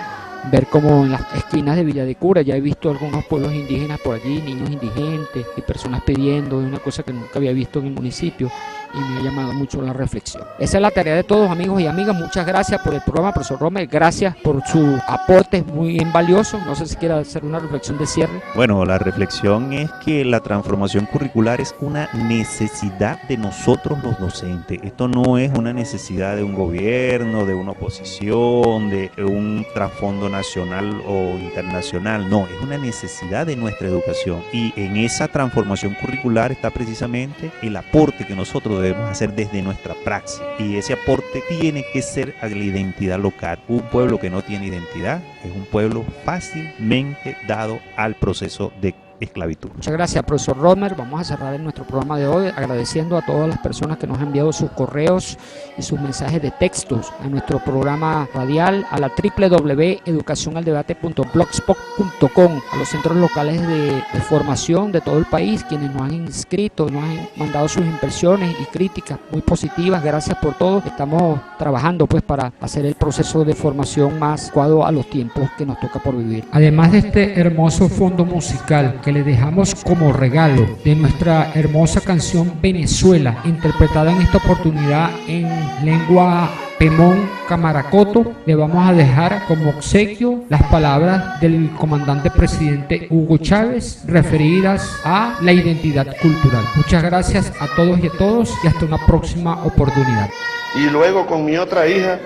ver como en las esquinas de Villa de Cura ya he visto algunos pueblos indígenas por allí, niños indigentes y personas pidiendo, una cosa que nunca había visto en el municipio y me ha llamado mucho la reflexión. Esa es la tarea de todos, amigos y amigas. Muchas gracias por el programa, profesor Romer, gracias por su aporte muy valioso. No sé si quiere hacer una reflexión de cierre. Bueno, la reflexión es que la transformación curricular es una necesidad de nosotros los docentes. Esto no es una necesidad de un gobierno, de una oposición, de un trasfondo nacional o internacional. No, es una necesidad de nuestra educación. Y en esa transformación curricular está precisamente el aporte que nosotros debemos hacer desde nuestra praxis, y ese aporte tiene que ser a la identidad local. Un pueblo que no tiene identidad es un pueblo fácilmente dado al proceso de esclavitud. Muchas gracias, profesor Romer. Vamos a cerrar en nuestro programa de hoy agradeciendo a todas las personas que nos han enviado sus correos y sus mensajes de textos a nuestro programa radial, a la www.educacionaldebate.blogspot.com, a los centros locales de formación de todo el país, quienes nos han inscrito, nos han mandado sus impresiones y críticas muy positivas. Gracias por todo. Estamos trabajando pues para hacer el proceso de formación más adecuado a los tiempos que nos toca por vivir. Además de este hermoso fondo musical que le dejamos como regalo de nuestra hermosa canción Venezuela, interpretada en esta oportunidad en lengua Pemón Camaracoto, le vamos a dejar como obsequio las palabras del comandante presidente Hugo Chávez referidas a la identidad cultural. Muchas gracias a todos y a todos y hasta una próxima oportunidad. Y luego con mi otra hija,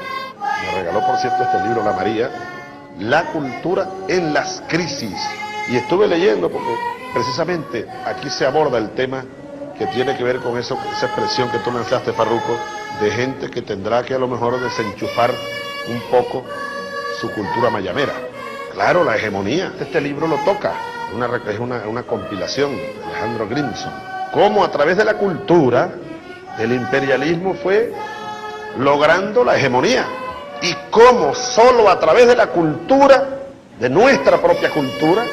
me regaló por cierto este libro, La María, La cultura en las crisis. Y estuve leyendo porque precisamente aquí se aborda el tema que tiene que ver con eso, esa expresión que tú lanzaste, Farruco, de gente que tendrá que a lo mejor desenchufar un poco su cultura mayamera. Claro, la hegemonía. Este libro lo toca, es una compilación de Alejandro Grimson. Cómo a través de la cultura el imperialismo fue logrando la hegemonía. Y cómo solo a través de la cultura, de nuestra propia cultura,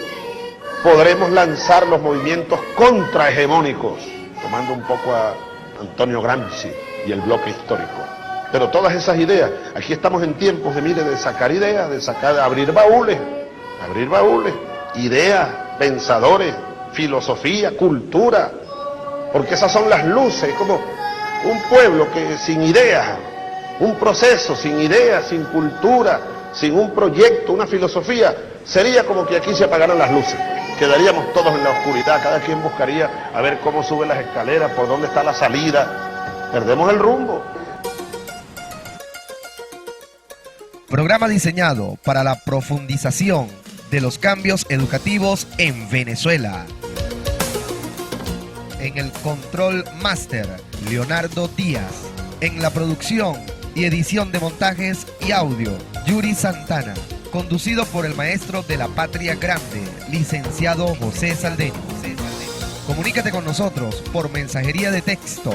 podremos lanzar los movimientos contrahegemónicos, tomando un poco a Antonio Gramsci y el bloque histórico. Pero todas esas ideas, aquí estamos en tiempos de sacar ideas, de abrir baúles, ideas, pensadores, filosofía, cultura, porque esas son las luces, como un pueblo que sin ideas, un proceso sin ideas, sin cultura, sin un proyecto, una filosofía, sería como que aquí se apagaran las luces. Quedaríamos todos en la oscuridad, cada quien buscaría a ver cómo sube las escaleras, por dónde está la salida. Perdemos el rumbo. Programa diseñado para la profundización de los cambios educativos en Venezuela. En el Control Master, Leonardo Díaz. En la producción y edición de montajes y audio, Yuri Santana. Conducido por el maestro de la Patria Grande, licenciado José Saldeño. Comunícate con nosotros por mensajería de texto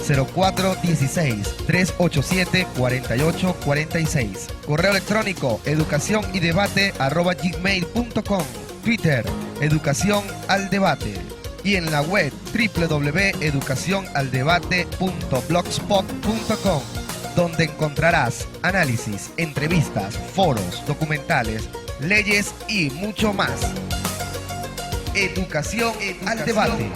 0416-387-4846. Correo electrónico educacionyDebate@gmail.com. Twitter, Educación al Debate. Y en la web www.educacionaldebate.blogspot.com, donde encontrarás análisis, entrevistas, foros, documentales, leyes y mucho más. Educación al debate.